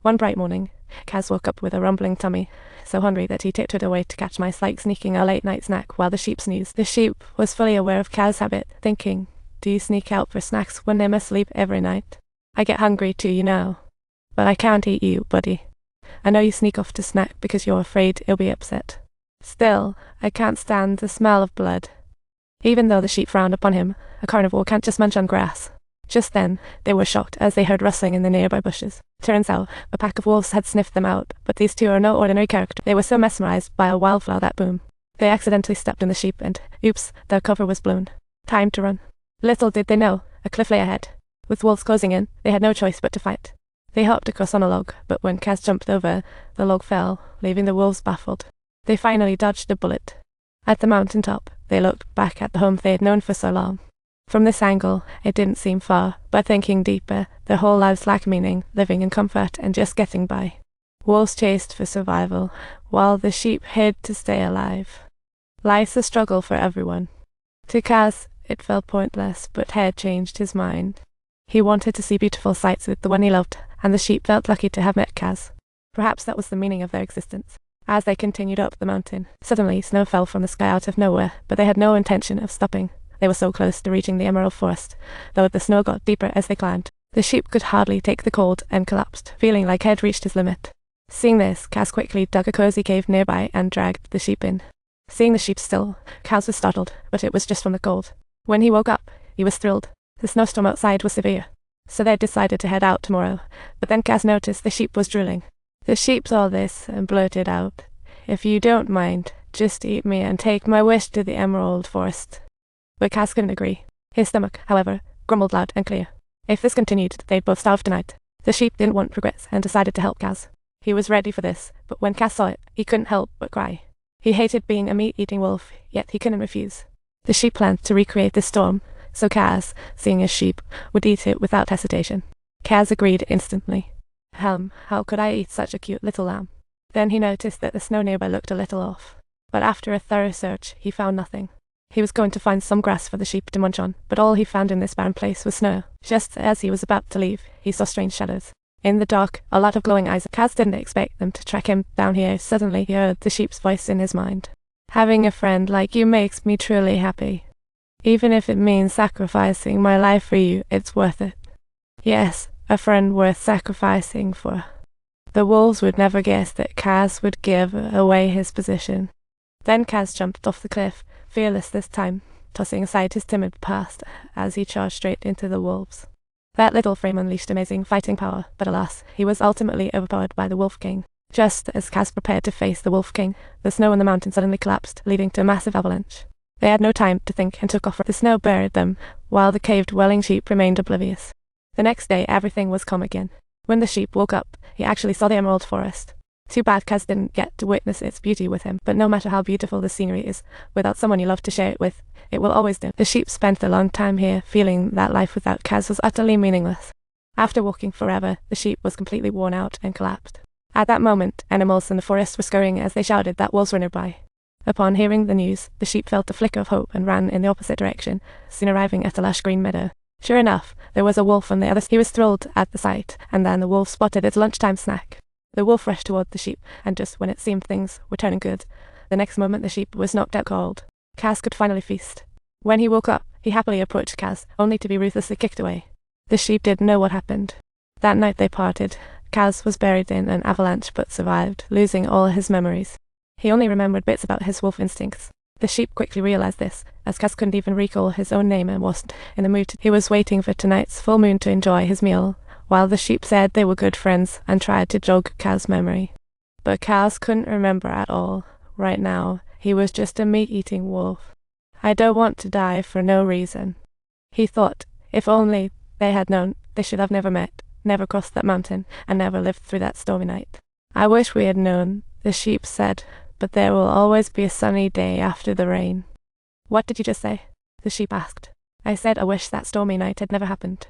One bright morning, Kaz woke up with a rumbling tummy, so hungry that he tiptoed away to catch mice, like sneaking a late-night snack while the sheep snoozed. The sheep was fully aware of Kaz's habit, thinking, "Do you sneak out for snacks when they must sleep every night? I get hungry too, you know. But I can't eat you, buddy. I know you sneak off to snack because you're afraid he'll be upset. Still, I can't stand the smell of blood." Even though the sheep frowned upon him, a carnivore can't just munch on grass. Just then, they were shocked as they heard rustling in the nearby bushes. Turns out, a pack of wolves had sniffed them out, but these two are no ordinary character. They were so mesmerized by a wildflower that boom. They accidentally stepped on the sheep and, oops, their cover was blown. Time to run. Little did they know, a cliff lay ahead. With wolves closing in, they had no choice but to fight. They hopped across on a log, but when Kaz jumped over, the log fell, leaving the wolves baffled. They finally dodged a bullet. At the mountain top, they looked back at the home they had known for so long. From this angle, it didn't seem far, but thinking deeper, their whole lives lacked meaning, living in comfort and just getting by. Wolves chased for survival, while the sheep hid to stay alive. Life's a struggle for everyone. To Kaz, it felt pointless, but had changed his mind. He wanted to see beautiful sights with the one he loved, and the sheep felt lucky to have met Kaz. Perhaps that was the meaning of their existence. As they continued up the mountain, suddenly snow fell from the sky out of nowhere, but they had no intention of stopping. They were so close to reaching the emerald forest, though the snow got deeper as they climbed. The sheep could hardly take the cold and collapsed, feeling like he had reached his limit. Seeing this, Kaz quickly dug a cozy cave nearby and dragged the sheep in. Seeing the sheep still, Kaz was startled, but it was just from the cold. When he woke up, he was thrilled. The snowstorm outside was severe, so they decided to head out tomorrow, but then Kaz noticed the sheep was drooling. The sheep saw this and blurted out, "If you don't mind, just eat me and take my wish to the emerald forest." But Kaz couldn't agree. His stomach, however, grumbled loud and clear. If this continued, they'd both starve tonight. The sheep didn't want regrets and decided to help Kaz. He was ready for this, but when Kaz saw it, he couldn't help but cry. He hated being a meat-eating wolf, yet he couldn't refuse. The sheep planned to recreate this storm, so Kaz, seeing his sheep, would eat it without hesitation. Kaz agreed instantly. How could I eat such a cute little lamb? Then he noticed that the snow nearby looked a little off. But after a thorough search, he found nothing. He was going to find some grass for the sheep to munch on, but all he found in this barren place was snow. Just as he was about to leave, he saw strange shadows. In the dark, a lot of glowing eyes. Kaz didn't expect them to track him down here. Suddenly, he heard the sheep's voice in his mind. "Having a friend like you makes me truly happy. Even if it means sacrificing my life for you, it's worth it. Yes, a friend worth sacrificing for." The wolves would never guess that Kaz would give away his position. Then Kaz jumped off the cliff, fearless this time, tossing aside his timid past as he charged straight into the wolves. That little frame unleashed amazing fighting power, but alas, he was ultimately overpowered by the Wolf King. Just as Kaz prepared to face the Wolf King, the snow on the mountain suddenly collapsed, leading to a massive avalanche. They had no time to think and took off. The snow buried them, while the cave-dwelling sheep remained oblivious. The next day, everything was calm again. When the sheep woke up, he actually saw the emerald forest. Too bad Kaz didn't get to witness its beauty with him, but no matter how beautiful the scenery is, without someone you love to share it with, it will always do. The sheep spent a long time here, feeling that life without Kaz was utterly meaningless. After walking forever, the sheep was completely worn out and collapsed. At that moment, animals in the forest were scurrying as they shouted that wolves were nearby. Upon hearing the news, the sheep felt a flicker of hope and ran in the opposite direction, soon arriving at a lush green meadow. Sure enough, there was a wolf on the other side. He was thrilled at the sight, and then the wolf spotted its lunchtime snack. The wolf rushed toward the sheep, and just when it seemed things were turning good, the next moment the sheep was knocked out cold. Kaz could finally feast. When he woke up, he happily approached Kaz, only to be ruthlessly kicked away. The sheep didn't know what happened. That night they parted. Kaz was buried in an avalanche but survived, losing all his memories. He only remembered bits about his wolf instincts. The sheep quickly realized this, as Kaz couldn't even recall his own name and wasn't in the mood. He was waiting for tonight's full moon to enjoy his meal, while the sheep said they were good friends and tried to jog Kaz's memory. But Kaz couldn't remember at all. Right now, he was just a meat-eating wolf. "I don't want to die for no reason," he thought. If only they had known, they should have never met, never crossed that mountain, and never lived through that stormy night. "I wish we had known," the sheep said, "but there will always be a sunny day after the rain." "What did you just say?" the sheep asked. "I said I wish that stormy night had never happened."